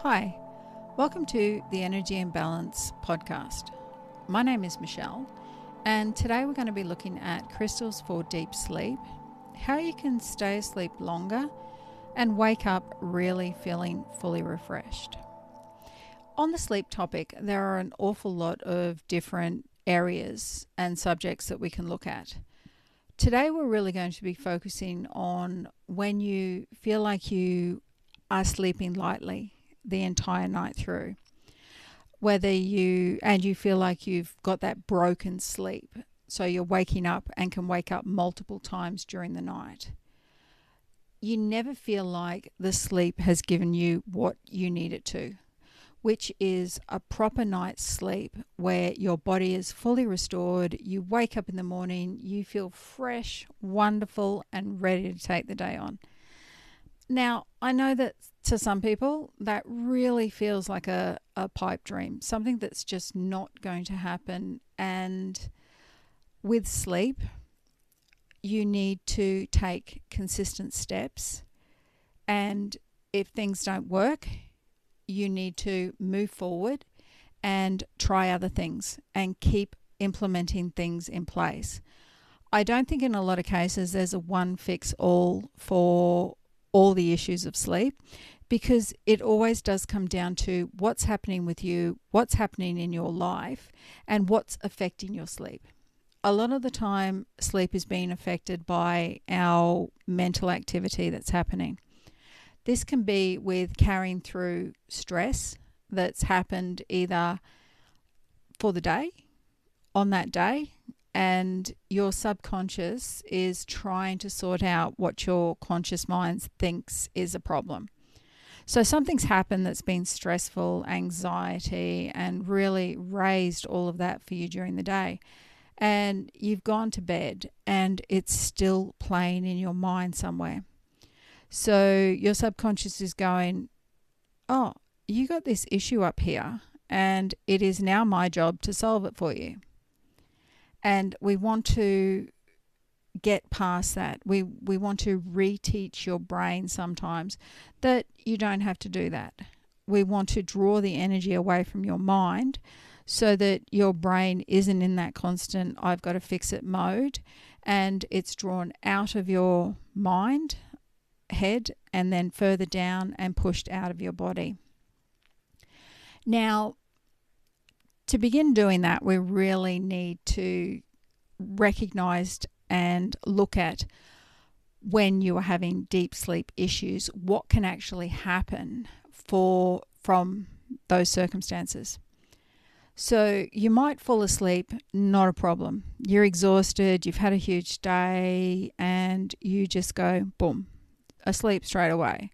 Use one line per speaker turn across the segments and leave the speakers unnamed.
Hi, welcome to the Energy and Balance podcast. My name is Michelle, and today we're going to be looking at crystals for deep sleep, how you can stay asleep longer and wake up really feeling fully refreshed. On the sleep topic, there are an awful lot of different areas and subjects that we can look at. Today we're really going to be focusing on when you feel like you are sleeping lightly the entire night through. Whether you feel like you've got that broken sleep, so you're waking up and can wake up multiple times during the night. You never feel like the sleep has given you what you need it to, which is a proper night's sleep where your body is fully restored. You wake up in the morning, you feel fresh, wonderful, and ready to take the day on. Now, I know that to some people that really feels like a pipe dream, something that's just not going to happen. And with sleep, you need to take consistent steps. And if things don't work, you need to move forward and try other things and keep implementing things in place. I don't think in a lot of cases there's a one fix all for all the issues of sleep, because it always does come down to what's happening with you, what's happening in your life, and what's affecting your sleep. A lot of the time, sleep is being affected by our mental activity that's happening. This can be with carrying through stress that's happened either for the day, on that day, and your subconscious is trying to sort out what your conscious mind thinks is a problem. So something's happened that's been stressful, anxiety, and really raised all of that for you during the day. And you've gone to bed and it's still playing in your mind somewhere. So your subconscious is going, oh, you got this issue up here and it is now my job to solve it for you. And we want to get past that. We want to reteach your brain sometimes that you don't have to do that. We want to draw the energy away from your mind so that your brain isn't in that constant I've got to fix it mode, and it's drawn out of your mind, head, and then further down and pushed out of your body. Now, to begin doing that, we really need to recognize and look at when you are having deep sleep issues, what can actually happen from those circumstances. So you might fall asleep, not a problem. You're exhausted, you've had a huge day, and you just go, boom, asleep straight away.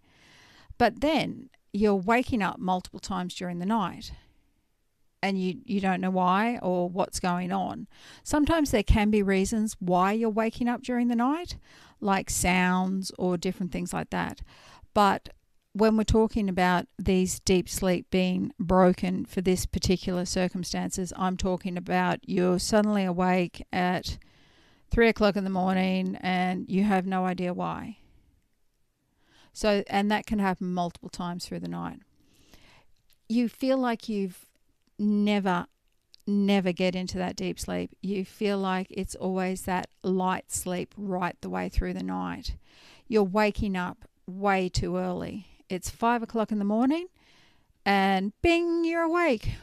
But then you're waking up multiple times during the night and you don't know why or what's going on. Sometimes there can be reasons why you're waking up during the night, like sounds or different things like that. But when we're talking about these deep sleep being broken for this particular circumstances, I'm talking about you're suddenly awake at 3 o'clock in the morning and you have no idea why. So, and that can happen multiple times through the night. You feel like you've never get into that deep sleep. You feel like it's always that light sleep right the way through the night. You're waking up way too early. It's 5 o'clock in the morning and bing, you're awake.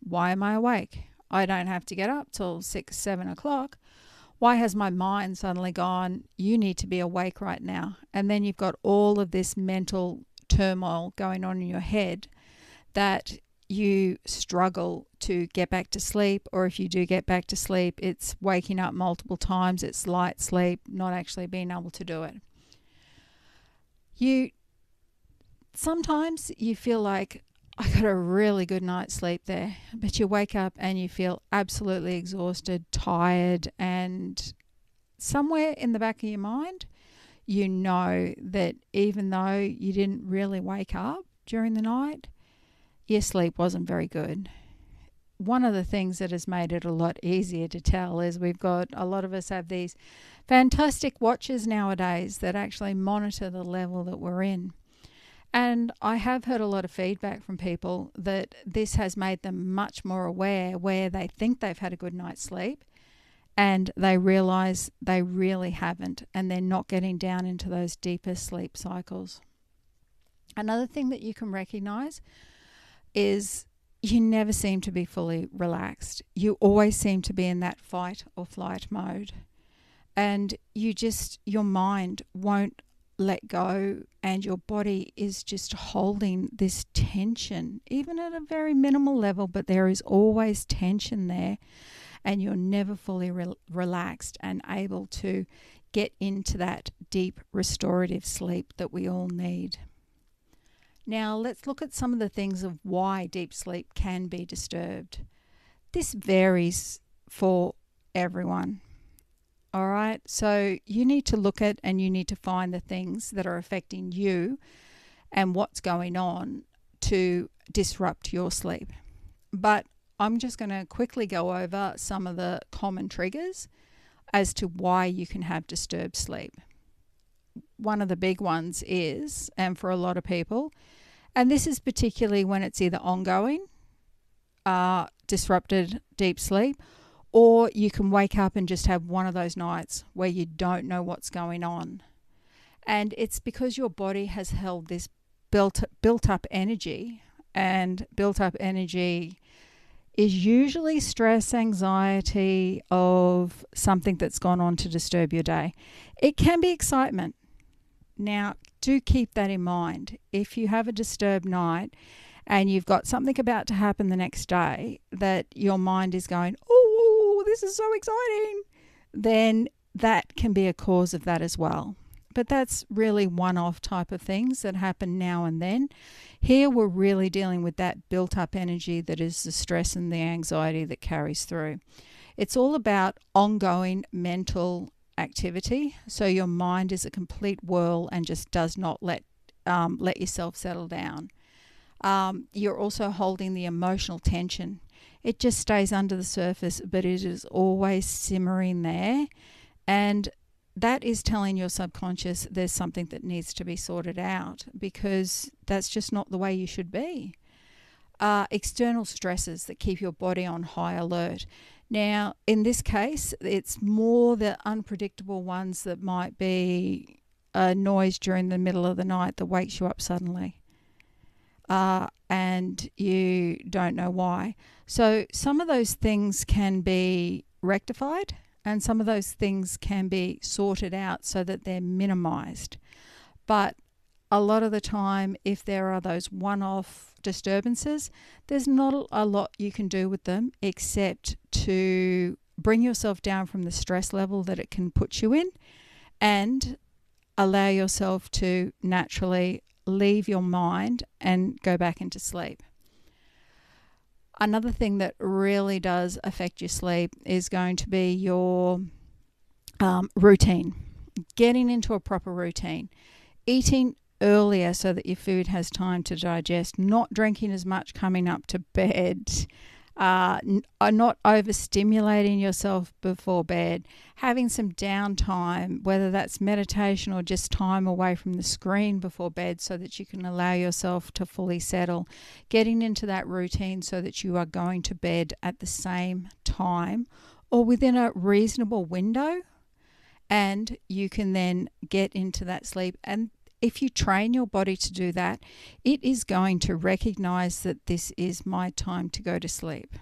Why am I awake? I don't have to get up till 6, 7 o'clock. Why has my mind suddenly gone, you need to be awake right now? And then you've got all of this mental turmoil going on in your head that you struggle to get back to sleep, or if you do get back to sleep, it's waking up multiple times, it's light sleep, not actually being able to do it. Sometimes you feel like, I got a really good night's sleep there, but you wake up and you feel absolutely exhausted, tired, and somewhere in the back of your mind, you know that even though you didn't really wake up during the night, your sleep wasn't very good. One of the things that has made it a lot easier to tell is a lot of us have these fantastic watches nowadays that actually monitor the level that we're in. And I have heard a lot of feedback from people that this has made them much more aware where they think they've had a good night's sleep and they realize they really haven't, and they're not getting down into those deeper sleep cycles. Another thing that you can recognize is you never seem to be fully relaxed. You always seem to be in that fight or flight mode. And your mind won't let go, and your body is just holding this tension, even at a very minimal level, but there is always tension there, and you're never fully relaxed and able to get into that deep restorative sleep that we all need. Now let's look at some of the things of why deep sleep can be disturbed. This varies for everyone. All right, so you need to look at and you need to find the things that are affecting you and what's going on to disrupt your sleep. But I'm just going to quickly go over some of the common triggers as to why you can have disturbed sleep. One of the big ones is, and for a lot of people, and this is particularly when it's either ongoing, disrupted deep sleep, or you can wake up and just have one of those nights where you don't know what's going on. And it's because your body has held this built up energy, and built up energy is usually stress, anxiety of something that's gone on to disturb your day. It can be excitement. Now, do keep that in mind. If you have a disturbed night and you've got something about to happen the next day that your mind is going, oh, this is so exciting, then that can be a cause of that as well. But that's really one-off type of things that happen now and then. Here we're really dealing with that built-up energy that is the stress and the anxiety that carries through. It's all about ongoing mental activity. So your mind is a complete whirl and just does not let yourself settle down. You're also holding the emotional tension. It just stays under the surface, but it is always simmering there. And that is telling your subconscious there's something that needs to be sorted out, because that's just not the way you should be. External stresses that keep your body on high alert. Now, in this case, it's more the unpredictable ones that might be a noise during the middle of the night that wakes you up suddenly. And you don't know why. So some of those things can be rectified, and some of those things can be sorted out so that they're minimized. But a lot of the time, if there are those one-off disturbances, there's not a lot you can do with them except to bring yourself down from the stress level that it can put you in, and allow yourself to naturally leave your mind and go back into sleep. Another thing that really does affect your sleep is going to be your routine. Getting into a proper routine. Eating earlier so that your food has time to digest. Not drinking as much coming up to bed. Not overstimulating yourself before bed. Having some downtime, whether that's meditation or just time away from the screen before bed, so that you can allow yourself to fully settle. Getting into that routine so that you are going to bed at the same time or within a reasonable window, and you can then get into that sleep. And if you train your body to do that, it is going to recognize that this is my time to go to sleep.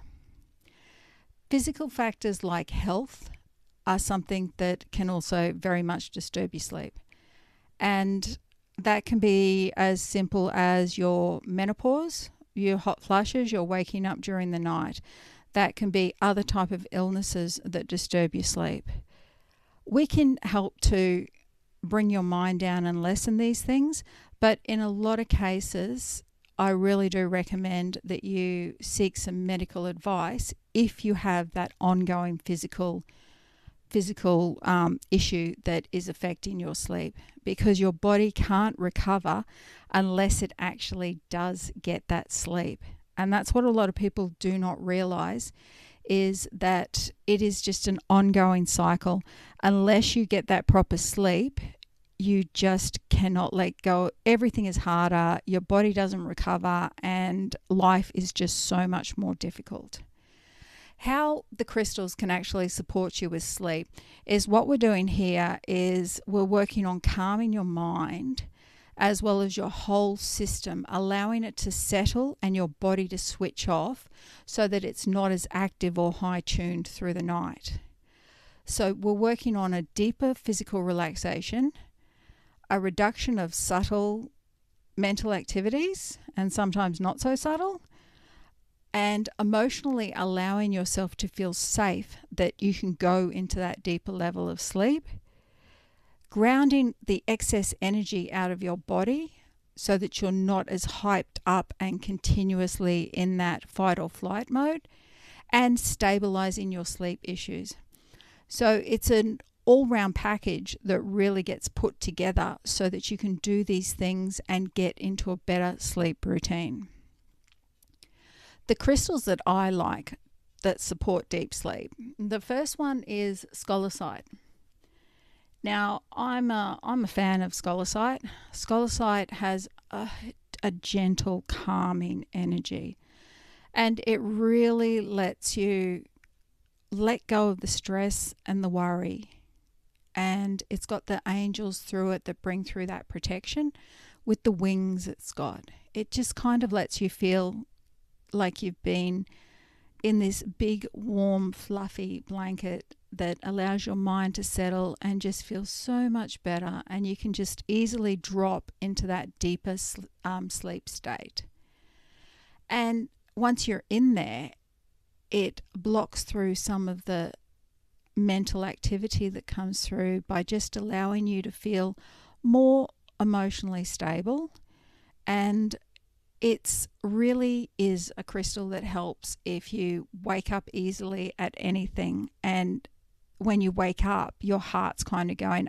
Physical factors like health are something that can also very much disturb your sleep. And that can be as simple as your menopause, your hot flushes, your waking up during the night. That can be other type of illnesses that disturb your sleep. We can help to bring your mind down and lessen these things, but in a lot of cases, I really do recommend that you seek some medical advice if you have that ongoing physical issue that is affecting your sleep, because your body can't recover unless it actually does get that sleep. And that's what a lot of people do not realize, is that it is just an ongoing cycle. Unless you get that proper sleep, you just cannot let go. Everything is harder, your body doesn't recover, and life is just so much more difficult. How the crystals can actually support you with sleep is what we're doing here is we're working on calming your mind as well as your whole system, allowing it to settle and your body to switch off so that it's not as active or high-tuned through the night. So we're working on a deeper physical relaxation, a reduction of subtle mental activities, and sometimes not so subtle, and emotionally allowing yourself to feel safe that you can go into that deeper level of sleep, grounding the excess energy out of your body so that you're not as hyped up and continuously in that fight or flight mode, and stabilizing your sleep issues. So it's an all-round package that really gets put together so that you can do these things and get into a better sleep routine. The crystals that I like that support deep sleep, the first one is scholasite. Now, I'm a fan of scholasite. Scholasite has a gentle, calming energy, and it really lets you let go of the stress and the worry. And it's got the angels through it that bring through that protection with the wings it's got. It just kind of lets you feel like you've been in this big, warm, fluffy blanket that allows your mind to settle and just feel so much better. And you can just easily drop into that deeper sleep state. And once you're in there, it blocks through some of the mental activity that comes through by just allowing you to feel more emotionally stable. And it's really is a crystal that helps if you wake up easily at anything, and when you wake up your heart's kind of going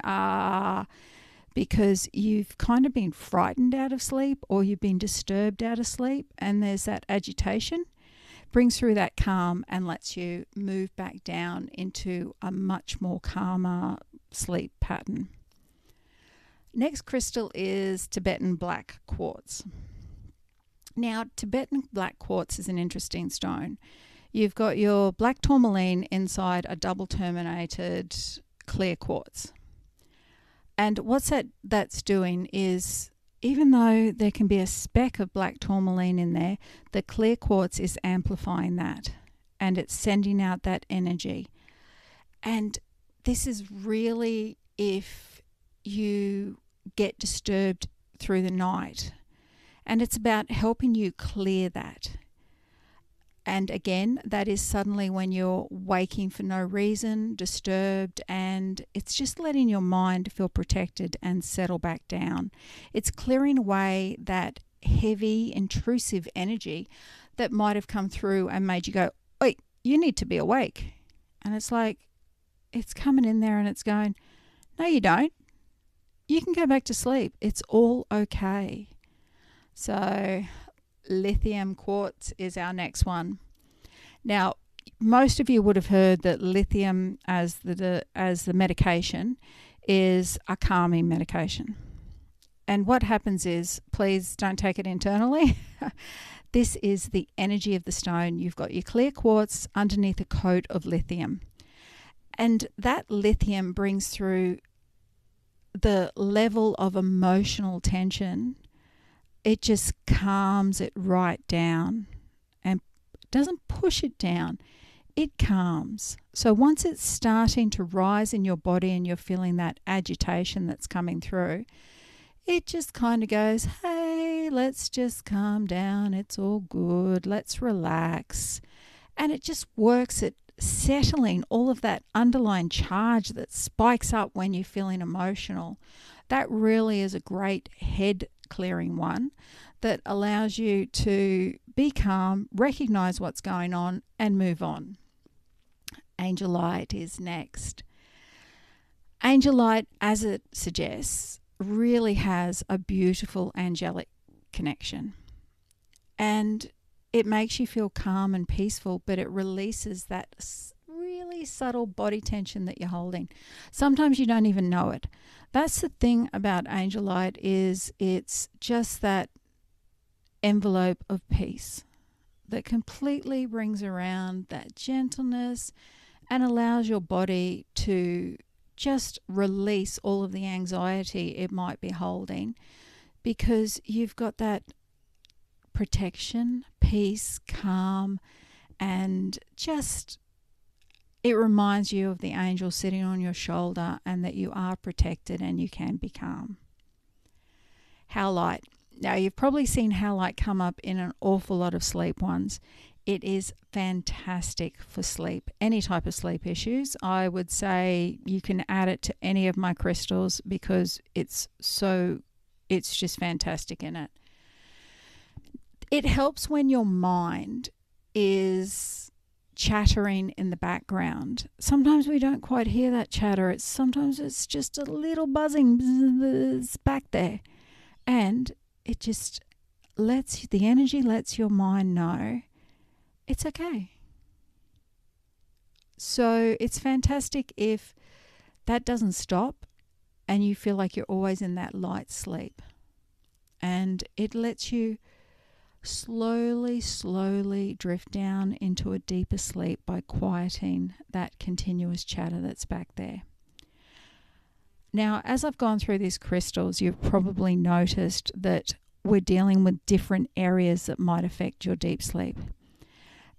because you've kind of been frightened out of sleep or you've been disturbed out of sleep, and there's that agitation. Brings through that calm and lets you move back down into a much more calmer sleep pattern. Next crystal is Tibetan black quartz. Now, Tibetan black quartz is an interesting stone. You've got your black tourmaline inside a double terminated clear quartz. And what's that's doing is, even though there can be a speck of black tourmaline in there, the clear quartz is amplifying that and it's sending out that energy. And this is really if you get disturbed through the night. And it's about helping you clear that. And again, that is suddenly when you're waking for no reason, disturbed, and it's just letting your mind feel protected and settle back down. It's clearing away that heavy, intrusive energy that might have come through and made you go, wait, you need to be awake. And it's like, it's coming in there and it's going, no, you don't. You can go back to sleep. It's all okay. So lithium quartz is our next one. Now, most of you would have heard that lithium as the medication is a calming medication. And what happens is, please don't take it internally. This is the energy of the stone. You've got your clear quartz underneath a coat of lithium. And that lithium brings through the level of emotional tension. It just calms it right down and doesn't push it down. It calms. So once it's starting to rise in your body and you're feeling that agitation that's coming through, it just kind of goes, hey, let's just calm down. It's all good. Let's relax. And it just works at settling all of that underlying charge that spikes up when you're feeling emotional. That really is a great head clearing one that allows you to be calm, recognize what's going on, and move on. Angel light is next. Angel light, as it suggests, really has a beautiful angelic connection. And it makes you feel calm and peaceful, but it releases that really subtle body tension that you're holding. Sometimes you don't even know it. That's the thing about angel light, is it's just that envelope of peace that completely brings around that gentleness and allows your body to just release all of the anxiety it might be holding, because you've got that protection, peace, calm, and just it reminds you of the angel sitting on your shoulder and that you are protected and you can be calm. Howlite. Now, you've probably seen howlite come up in an awful lot of sleep ones. It is fantastic for sleep, any type of sleep issues. I would say you can add it to any of my crystals because it's just fantastic in it. It helps when your mind is chattering in the background. Sometimes we don't quite hear that chatter. Sometimes it's just a little buzzing back there. And it just the energy lets your mind know it's okay. So it's fantastic if that doesn't stop and you feel like you're always in that light sleep. And it lets you slowly drift down into a deeper sleep by quieting that continuous chatter that's back there. Now, as I've gone through these crystals, you've probably noticed that we're dealing with different areas that might affect your deep sleep.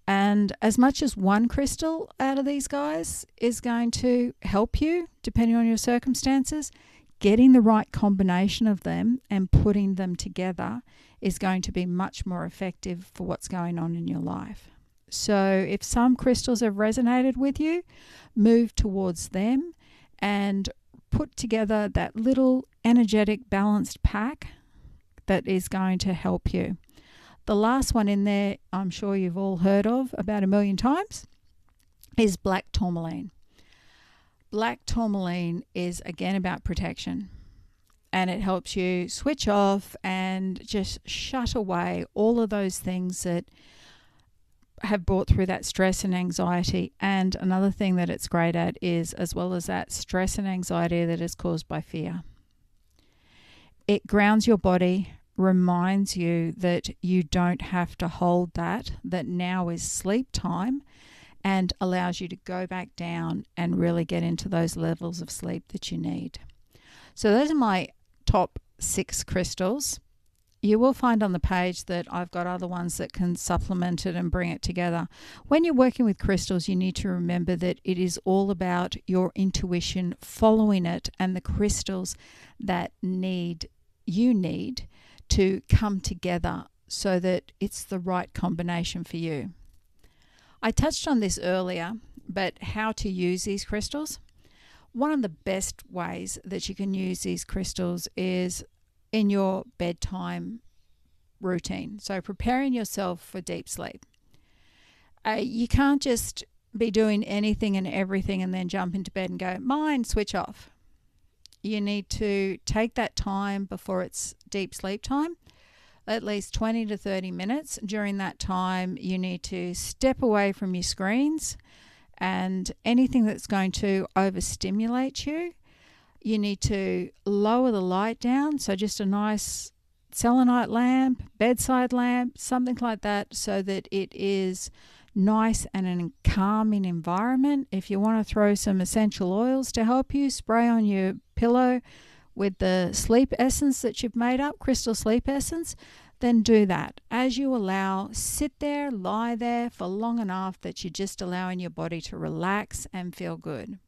And as much as one crystal out of these guys is going to help you, depending on your circumstances, getting the right combination of them and putting them together is going to be much more effective for what's going on in your life. So if some crystals have resonated with you, move towards them and put together that little energetic balanced pack that is going to help you. The last one in there, I'm sure you've all heard of about 1,000,000 times, is black tourmaline. Black tourmaline is again about protection, and it helps you switch off and just shut away all of those things that have brought through that stress and anxiety. And another thing that it's great at is, as well as that stress and anxiety that is caused by fear, it grounds your body, reminds you that you don't have to hold that now is sleep time, and allows you to go back down and really get into those levels of sleep that you need. So those are my top 6 crystals. You will find on the page that I've got other ones that can supplement it and bring it together. When you're working with crystals, you need to remember that it is all about your intuition, following it, and the crystals that you need to come together so that it's the right combination for you. I touched on this earlier, but how to use these crystals. One of the best ways that you can use these crystals is in your bedtime routine. So preparing yourself for deep sleep. You can't just be doing anything and everything and then jump into bed and go, mind, switch off. You need to take that time before it's deep sleep time, at least 20 to 30 minutes. During that time, you need to step away from your screens and anything that's going to overstimulate you. You need to lower the light down, so just a nice selenite lamp, bedside lamp, something like that, so that it is nice and a calming environment. If you want to throw some essential oils to help you, spray on your pillow with the sleep essence that you've made up, crystal sleep essence, then do that. As you allow, sit there, lie there for long enough that you're just allowing your body to relax and feel good.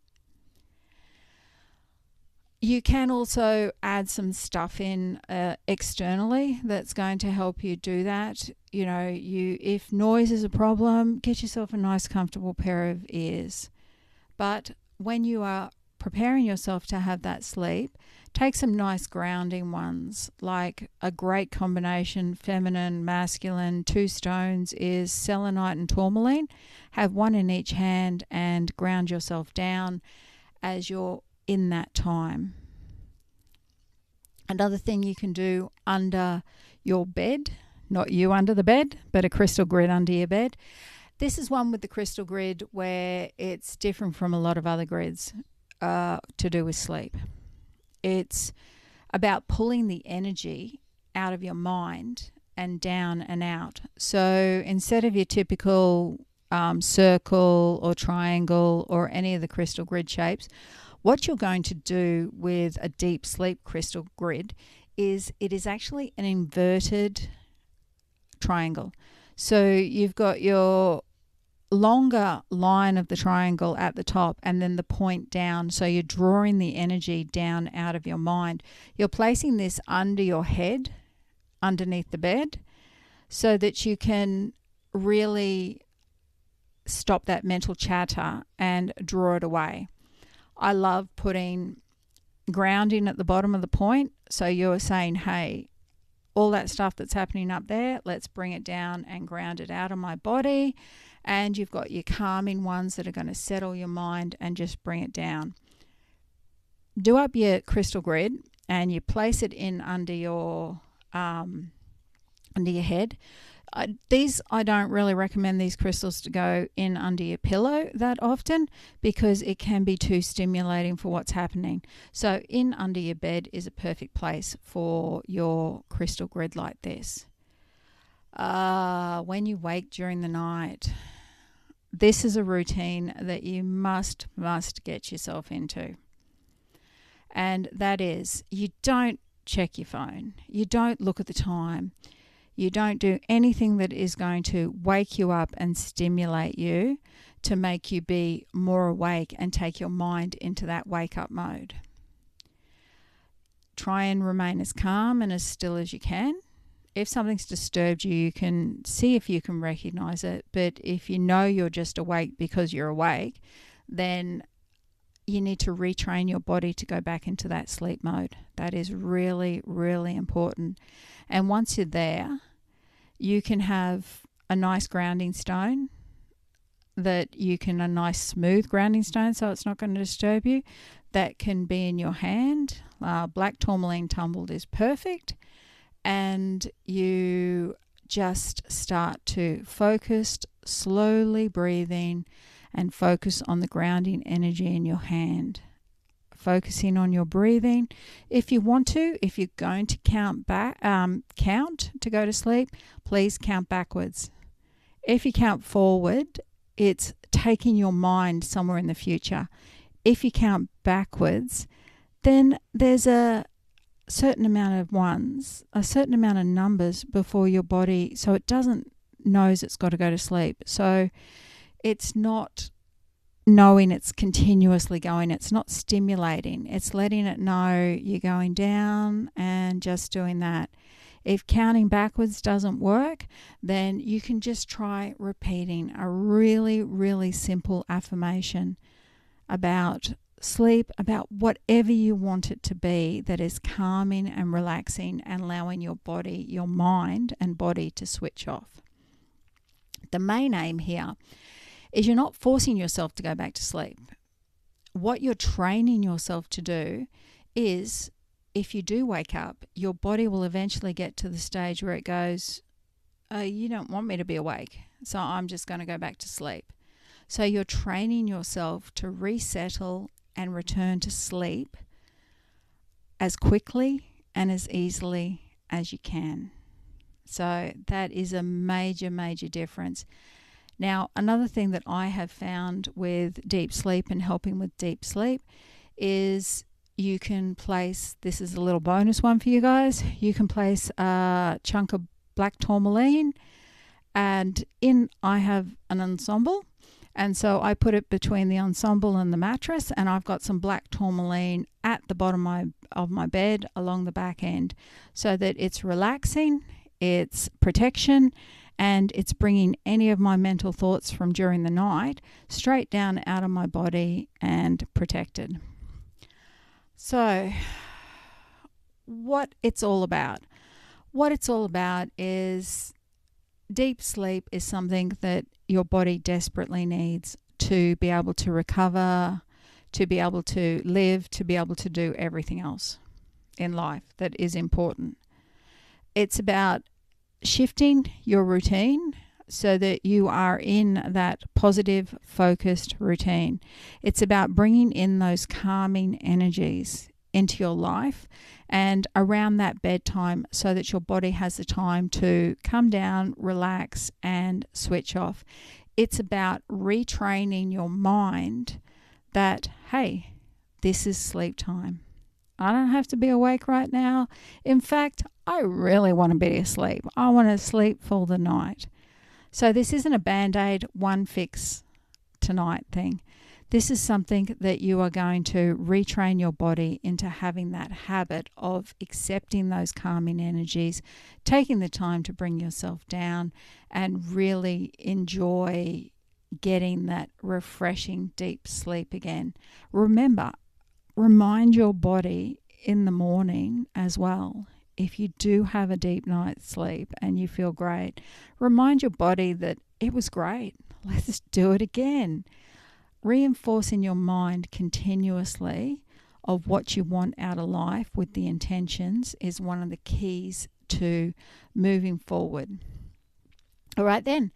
You can also add some stuff in externally that's going to help you do that. If noise is a problem, get yourself a nice comfortable pair of ears. But when you are preparing yourself to have that sleep, take some nice grounding ones, like a great combination, feminine, masculine, 2 stones is selenite and tourmaline. Have one in each hand and ground yourself down as you're in that time. Another thing you can do under your bed, not you under the bed, but a crystal grid under your bed. This is one with the crystal grid where it's different from a lot of other grids to do with sleep. It's about pulling the energy out of your mind and down and out. So instead of your typical circle or triangle or any of the crystal grid shapes, what you're going to do with a deep sleep crystal grid is it is actually an inverted triangle. So you've got your longer line of the triangle at the top and then the point down. So you're drawing the energy down out of your mind. You're placing this under your head, underneath the bed, so that you can really stop that mental chatter and draw it away. I love putting grounding at the bottom of the point. So you're saying, hey, all that stuff that's happening up there, let's bring it down and ground it out of my body. And you've got your calming ones that are going to settle your mind and just bring it down. Do up your crystal grid and you place it in under your head. I don't really recommend these crystals to go in under your pillow that often because it can be too stimulating for what's happening. So in under your bed is a perfect place for your crystal grid like this. When you wake during the night, this is a routine that you must get yourself into. And that is, you don't check your phone. You don't look at the time. You don't do anything that is going to wake you up and stimulate you to make you be more awake and take your mind into that wake-up mode. Try and remain as calm and as still as you can. If something's disturbed you, you can see if you can recognize it. But if you know you're just awake because you're awake, then you need to retrain your body to go back into that sleep mode. That is really, really important. And once you're there, you can have a nice grounding stone a nice smooth grounding stone so it's not going to disturb you. That can be in your hand. Black tourmaline tumbled is perfect. And you just start to focus, slowly breathing, and focus on the grounding energy in your hand. Focusing on your breathing. If you want to, if you're going to count to go to sleep, please count backwards. If you count forward, it's taking your mind somewhere in the future. If you count backwards, then there's a certain amount of numbers before your body, so it knows it's got to go to sleep. So it's not knowing it's continuously going. It's not stimulating. It's letting it know you're going down and just doing that. If counting backwards doesn't work, then you can just try repeating a really, really simple affirmation about sleep, about whatever you want it to be that is calming and relaxing and allowing your body, your mind and body to switch off. The main aim here is you're not forcing yourself to go back to sleep. What you're training yourself to do is, if you do wake up, your body will eventually get to the stage where it goes, you don't want me to be awake, so I'm just going to go back to sleep. So you're training yourself to resettle and return to sleep as quickly and as easily as you can. So that is a major, major difference. Now, another thing that I have found with deep sleep and helping with deep sleep is you can place, this is a little bonus one for you guys, you can place a chunk of black tourmaline, and I have an ensemble, and so I put it between the ensemble and the mattress, and I've got some black tourmaline at the bottom of my bed along the back end, so that it's relaxing, it's protection, and it's bringing any of my mental thoughts from during the night straight down out of my body and protected. So what it's all about is deep sleep is something that your body desperately needs to be able to recover, to be able to live, to be able to do everything else in life that is important. It's about shifting your routine so that you are in that positive, focused routine. It's about bringing in those calming energies into your life and around that bedtime so that your body has the time to come down, relax, and switch off. It's about retraining your mind that, hey, this is sleep time. I don't have to be awake right now. In fact, I really want to be asleep. I want to sleep for the night. So this isn't a Band-Aid, one fix tonight thing. This is something that you are going to retrain your body into having that habit of accepting those calming energies, taking the time to bring yourself down and really enjoy getting that refreshing deep sleep again. Remember, remind your body in the morning as well. If you do have a deep night's sleep and you feel great, remind your body that it was great. Let's do it again. Reinforcing your mind continuously of what you want out of life with the intentions is one of the keys to moving forward. All right then,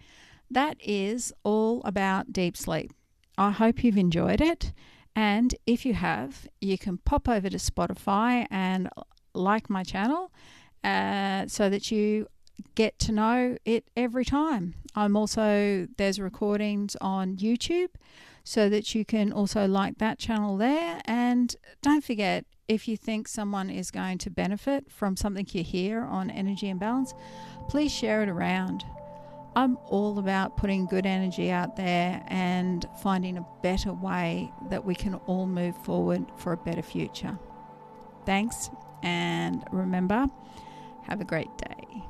that is all about deep sleep. I hope you've enjoyed it. And if you have, you can pop over to Spotify and like my channel so that you get to know it every time. There's recordings on YouTube so that you can also like that channel there. And don't forget, if you think someone is going to benefit from something you hear on Energy and Balance, please share it around. I'm all about putting good energy out there and finding a better way that we can all move forward for a better future. Thanks, and remember, have a great day.